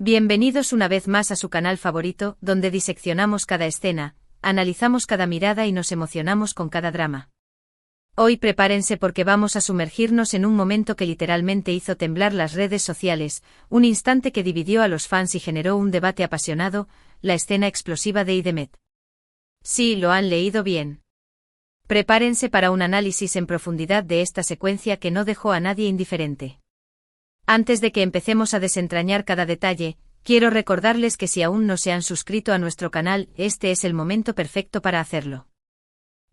Bienvenidos una vez más a su canal favorito, donde diseccionamos cada escena, analizamos cada mirada y nos emocionamos con cada drama. Hoy prepárense porque vamos a sumergirnos en un momento que literalmente hizo temblar las redes sociales, un instante que dividió a los fans y generó un debate apasionado, la escena explosiva de Demet. Sí, lo han leído bien. Prepárense para un análisis en profundidad de esta secuencia que no dejó a nadie indiferente. Antes de que empecemos a desentrañar cada detalle, quiero recordarles que si aún no se han suscrito a nuestro canal, este es el momento perfecto para hacerlo.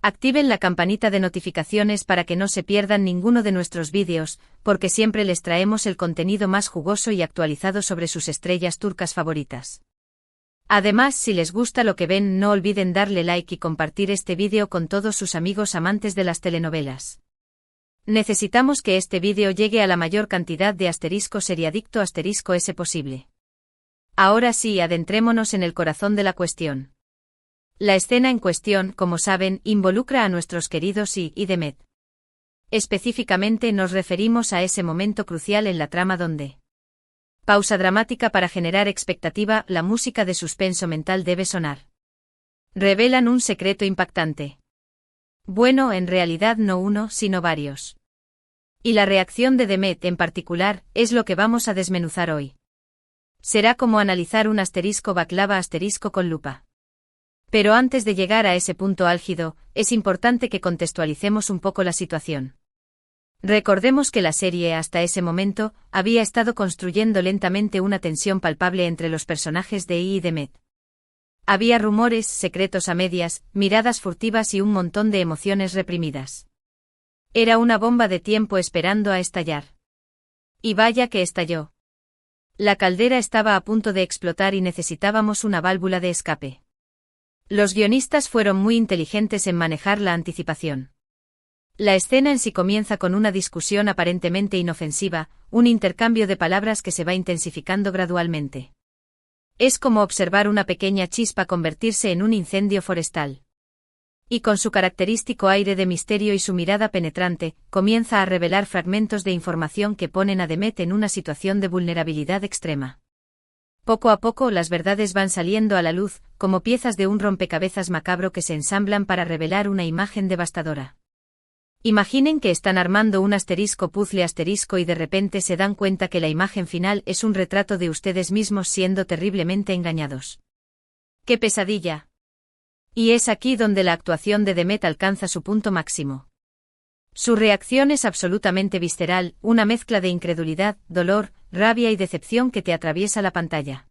Activen la campanita de notificaciones para que no se pierdan ninguno de nuestros vídeos, porque siempre les traemos el contenido más jugoso y actualizado sobre sus estrellas turcas favoritas. Además, si les gusta lo que ven, no olviden darle like y compartir este vídeo con todos sus amigos amantes de las telenovelas. Necesitamos que este vídeo llegue a la mayor cantidad de *seriadicto*S posible. Ahora sí, adentrémonos en el corazón de la cuestión. La escena en cuestión, como saben, involucra a nuestros queridos y Demet. Específicamente nos referimos a ese momento crucial en la trama donde... Pausa dramática para generar expectativa, la música de suspenso mental debe sonar. Revelan un secreto impactante. Bueno, en realidad no uno, sino varios. Y la reacción de Demet en particular, es lo que vamos a desmenuzar hoy. Será como analizar un *baklava* con lupa. Pero antes de llegar a ese punto álgido, es importante que contextualicemos un poco la situación. Recordemos que la serie hasta ese momento, había estado construyendo lentamente una tensión palpable entre los personajes de y Demet. Había rumores, secretos a medias, miradas furtivas y un montón de emociones reprimidas. Era una bomba de tiempo esperando a estallar. Y vaya que estalló. La caldera estaba a punto de explotar y necesitábamos una válvula de escape. Los guionistas fueron muy inteligentes en manejar la anticipación. La escena en sí comienza con una discusión aparentemente inofensiva, un intercambio de palabras que se va intensificando gradualmente. Es como observar una pequeña chispa convertirse en un incendio forestal. Y con su característico aire de misterio y su mirada penetrante, comienza a revelar fragmentos de información que ponen a Demet en una situación de vulnerabilidad extrema. Poco a poco las verdades van saliendo a la luz, como piezas de un rompecabezas macabro que se ensamblan para revelar una imagen devastadora. Imaginen que están armando un puzzle y de repente se dan cuenta que la imagen final es un retrato de ustedes mismos siendo terriblemente engañados. ¡Qué pesadilla! Y es aquí donde la actuación de Demet alcanza su punto máximo. Su reacción es absolutamente visceral, una mezcla de incredulidad, dolor, rabia y decepción que te atraviesa la pantalla.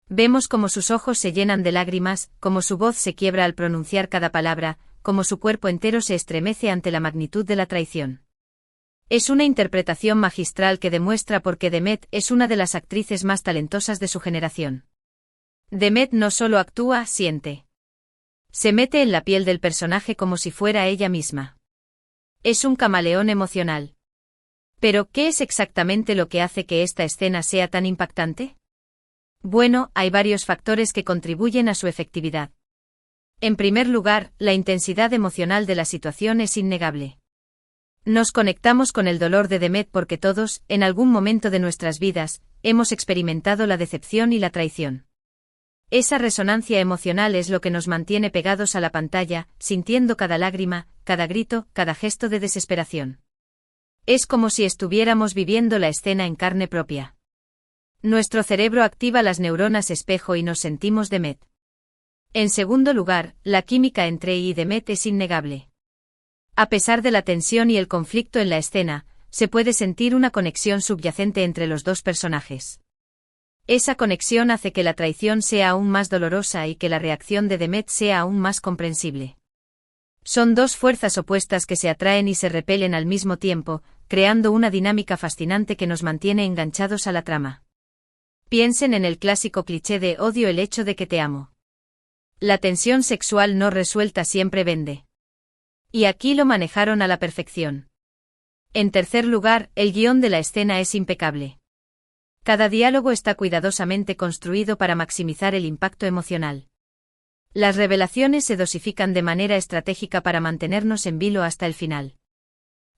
Vemos cómo sus ojos se llenan de lágrimas, cómo su voz se quiebra al pronunciar cada palabra, cómo su cuerpo entero se estremece ante la magnitud de la traición. Es una interpretación magistral que demuestra por qué Demet es una de las actrices más talentosas de su generación. Demet no solo actúa, siente. Se mete en la piel del personaje como si fuera ella misma. Es un camaleón emocional. ¿Pero qué es exactamente lo que hace que esta escena sea tan impactante? Bueno, hay varios factores que contribuyen a su efectividad. En primer lugar, la intensidad emocional de la situación es innegable. Nos conectamos con el dolor de Demet porque todos, en algún momento de nuestras vidas, hemos experimentado la decepción y la traición. Esa resonancia emocional es lo que nos mantiene pegados a la pantalla, sintiendo cada lágrima, cada grito, cada gesto de desesperación. Es como si estuviéramos viviendo la escena en carne propia. Nuestro cerebro activa las neuronas espejo y nos sentimos Demet. En segundo lugar, la química entre y Demet es innegable. A pesar de la tensión y el conflicto en la escena, se puede sentir una conexión subyacente entre los dos personajes. Esa conexión hace que la traición sea aún más dolorosa y que la reacción de Demet sea aún más comprensible. Son dos fuerzas opuestas que se atraen y se repelen al mismo tiempo, creando una dinámica fascinante que nos mantiene enganchados a la trama. Piensen en el clásico cliché de odio el hecho de que te amo. La tensión sexual no resuelta siempre vende. Y aquí lo manejaron a la perfección. En tercer lugar, el guión de la escena es impecable. Cada diálogo está cuidadosamente construido para maximizar el impacto emocional. Las revelaciones se dosifican de manera estratégica para mantenernos en vilo hasta el final.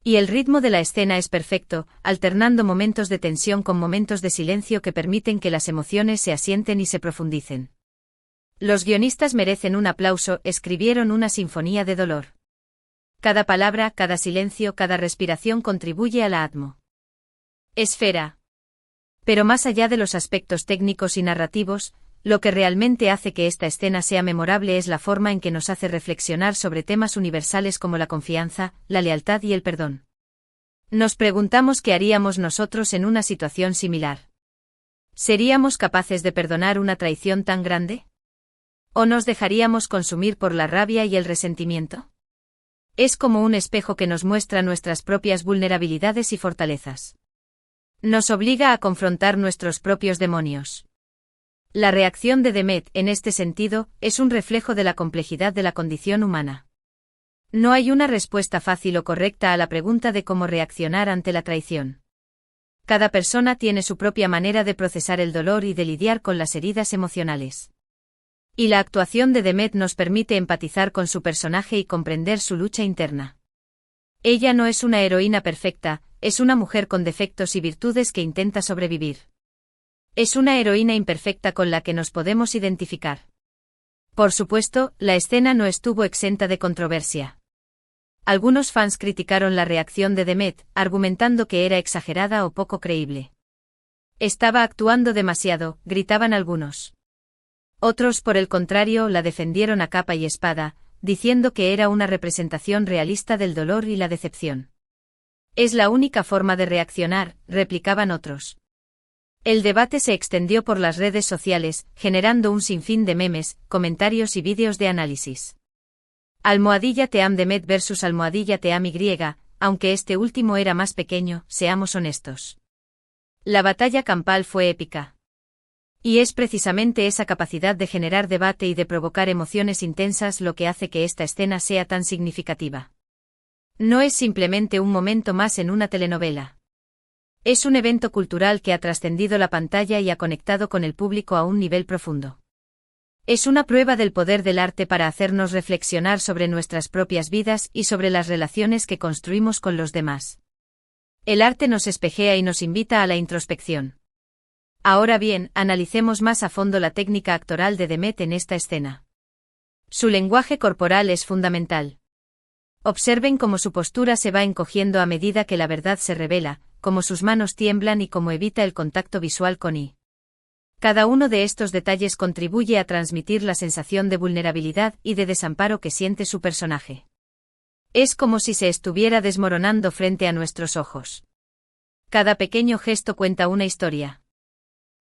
Y el ritmo de la escena es perfecto, alternando momentos de tensión con momentos de silencio que permiten que las emociones se asienten y se profundicen. Los guionistas merecen un aplauso, escribieron una sinfonía de dolor. Cada palabra, cada silencio, cada respiración contribuye a la atmósfera. Pero más allá de los aspectos técnicos y narrativos, lo que realmente hace que esta escena sea memorable es la forma en que nos hace reflexionar sobre temas universales como la confianza, la lealtad y el perdón. Nos preguntamos qué haríamos nosotros en una situación similar. ¿Seríamos capaces de perdonar una traición tan grande? ¿O nos dejaríamos consumir por la rabia y el resentimiento? Es como un espejo que nos muestra nuestras propias vulnerabilidades y fortalezas. Nos obliga a confrontar nuestros propios demonios. La reacción de Demet, en este sentido, es un reflejo de la complejidad de la condición humana. No hay una respuesta fácil o correcta a la pregunta de cómo reaccionar ante la traición. Cada persona tiene su propia manera de procesar el dolor y de lidiar con las heridas emocionales. Y la actuación de Demet nos permite empatizar con su personaje y comprender su lucha interna. Ella no es una heroína perfecta, es una mujer con defectos y virtudes que intenta sobrevivir. Es una heroína imperfecta con la que nos podemos identificar. Por supuesto, la escena no estuvo exenta de controversia. Algunos fans criticaron la reacción de Demet, argumentando que era exagerada o poco creíble. Estaba actuando demasiado, gritaban algunos. Otros, por el contrario, la defendieron a capa y espada, diciendo que era una representación realista del dolor y la decepción. Es la única forma de reaccionar, replicaban otros. El debate se extendió por las redes sociales, generando un sinfín de memes, comentarios y vídeos de análisis. Team Demet vs Team Y, aunque este último era más pequeño, seamos honestos. La batalla campal fue épica. Y es precisamente esa capacidad de generar debate y de provocar emociones intensas lo que hace que esta escena sea tan significativa. No es simplemente un momento más en una telenovela. Es un evento cultural que ha trascendido la pantalla y ha conectado con el público a un nivel profundo. Es una prueba del poder del arte para hacernos reflexionar sobre nuestras propias vidas y sobre las relaciones que construimos con los demás. El arte nos espejea y nos invita a la introspección. Ahora bien, analicemos más a fondo la técnica actoral de Demet en esta escena. Su lenguaje corporal es fundamental. Observen cómo su postura se va encogiendo a medida que la verdad se revela, cómo sus manos tiemblan y cómo evita el contacto visual con I. Cada uno de estos detalles contribuye a transmitir la sensación de vulnerabilidad y de desamparo que siente su personaje. Es como si se estuviera desmoronando frente a nuestros ojos. Cada pequeño gesto cuenta una historia.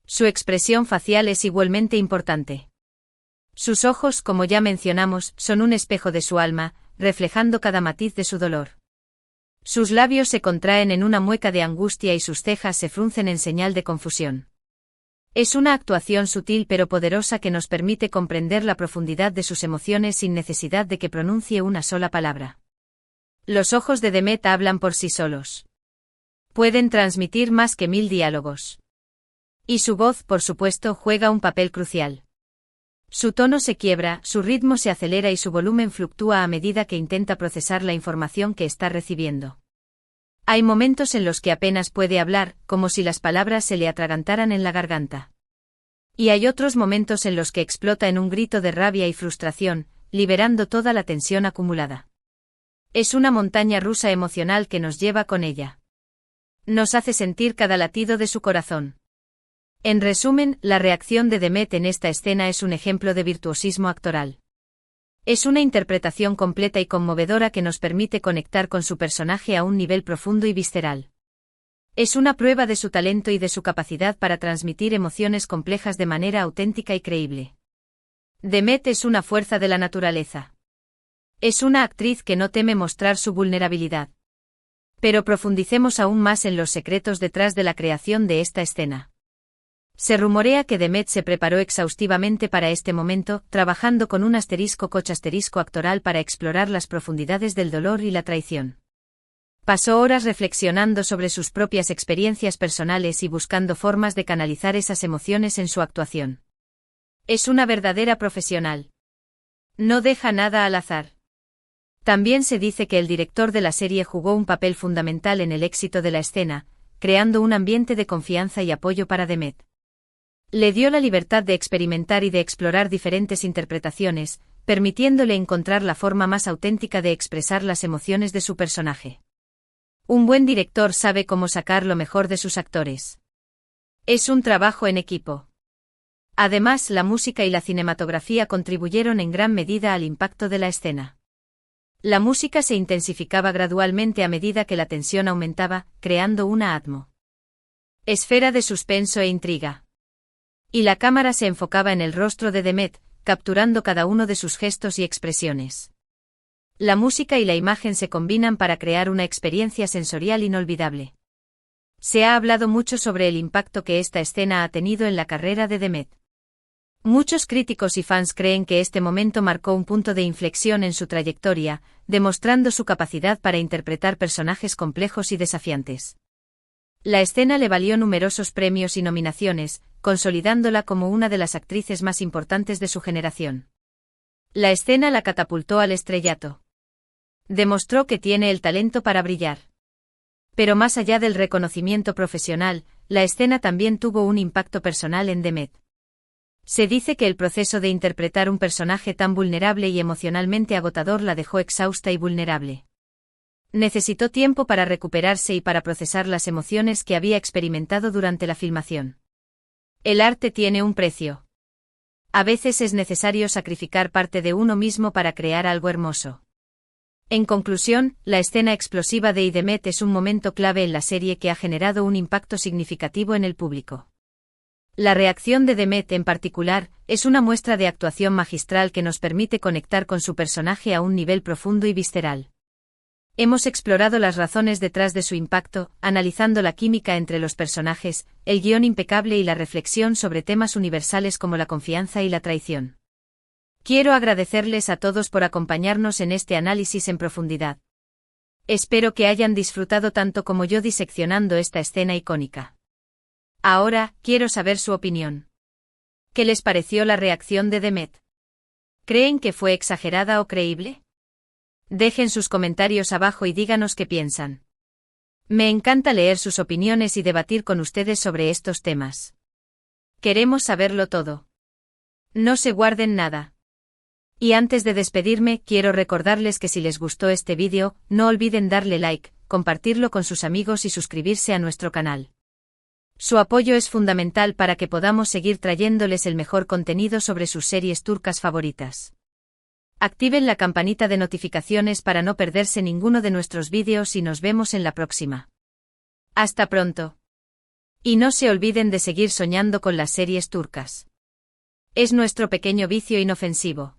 Su expresión facial es igualmente importante. Sus ojos, como ya mencionamos, son un espejo de su alma, reflejando cada matiz de su dolor. Sus labios se contraen en una mueca de angustia y sus cejas se fruncen en señal de confusión. Es una actuación sutil pero poderosa que nos permite comprender la profundidad de sus emociones sin necesidad de que pronuncie una sola palabra. Los ojos de Demet hablan por sí solos. Pueden transmitir más que 1000 diálogos. Y su voz, por supuesto, juega un papel crucial. Su tono se quiebra, su ritmo se acelera y su volumen fluctúa a medida que intenta procesar la información que está recibiendo. Hay momentos en los que apenas puede hablar, como si las palabras se le atragantaran en la garganta. Y hay otros momentos en los que explota en un grito de rabia y frustración, liberando toda la tensión acumulada. Es una montaña rusa emocional que nos lleva con ella. Nos hace sentir cada latido de su corazón. En resumen, la reacción de Demet en esta escena es un ejemplo de virtuosismo actoral. Es una interpretación completa y conmovedora que nos permite conectar con su personaje a un nivel profundo y visceral. Es una prueba de su talento y de su capacidad para transmitir emociones complejas de manera auténtica y creíble. Demet es una fuerza de la naturaleza. Es una actriz que no teme mostrar su vulnerabilidad. Pero profundicemos aún más en los secretos detrás de la creación de esta escena. Se rumorea que Demet se preparó exhaustivamente para este momento, trabajando con un *coach* actoral para explorar las profundidades del dolor y la traición. Pasó horas reflexionando sobre sus propias experiencias personales y buscando formas de canalizar esas emociones en su actuación. Es una verdadera profesional. No deja nada al azar. También se dice que el director de la serie jugó un papel fundamental en el éxito de la escena, creando un ambiente de confianza y apoyo para Demet. Le dio la libertad de experimentar y de explorar diferentes interpretaciones, permitiéndole encontrar la forma más auténtica de expresar las emociones de su personaje. Un buen director sabe cómo sacar lo mejor de sus actores. Es un trabajo en equipo. Además, la música y la cinematografía contribuyeron en gran medida al impacto de la escena. La música se intensificaba gradualmente a medida que la tensión aumentaba, creando una atmósfera de suspenso e intriga. Y la cámara se enfocaba en el rostro de Demet, capturando cada uno de sus gestos y expresiones. La música y la imagen se combinan para crear una experiencia sensorial inolvidable. Se ha hablado mucho sobre el impacto que esta escena ha tenido en la carrera de Demet. Muchos críticos y fans creen que este momento marcó un punto de inflexión en su trayectoria, demostrando su capacidad para interpretar personajes complejos y desafiantes. La escena le valió numerosos premios y nominaciones, consolidándola como una de las actrices más importantes de su generación. La escena la catapultó al estrellato. Demostró que tiene el talento para brillar. Pero más allá del reconocimiento profesional, la escena también tuvo un impacto personal en Demet. Se dice que el proceso de interpretar un personaje tan vulnerable y emocionalmente agotador la dejó exhausta y vulnerable. Necesitó tiempo para recuperarse y para procesar las emociones que había experimentado durante la filmación. El arte tiene un precio. A veces es necesario sacrificar parte de uno mismo para crear algo hermoso. En conclusión, la escena explosiva de Demet es un momento clave en la serie que ha generado un impacto significativo en el público. La reacción de Demet en particular, es una muestra de actuación magistral que nos permite conectar con su personaje a un nivel profundo y visceral. Hemos explorado las razones detrás de su impacto, analizando la química entre los personajes, el guión impecable y la reflexión sobre temas universales como la confianza y la traición. Quiero agradecerles a todos por acompañarnos en este análisis en profundidad. Espero que hayan disfrutado tanto como yo diseccionando esta escena icónica. Ahora, quiero saber su opinión. ¿Qué les pareció la reacción de Demet? ¿Creen que fue exagerada o creíble? Dejen sus comentarios abajo y díganos qué piensan. Me encanta leer sus opiniones y debatir con ustedes sobre estos temas. Queremos saberlo todo. No se guarden nada. Y antes de despedirme, quiero recordarles que si les gustó este vídeo, no olviden darle like, compartirlo con sus amigos y suscribirse a nuestro canal. Su apoyo es fundamental para que podamos seguir trayéndoles el mejor contenido sobre sus series turcas favoritas. Activen la campanita de notificaciones para no perderse ninguno de nuestros vídeos y nos vemos en la próxima. Hasta pronto. Y no se olviden de seguir soñando con las series turcas. Es nuestro pequeño vicio inofensivo.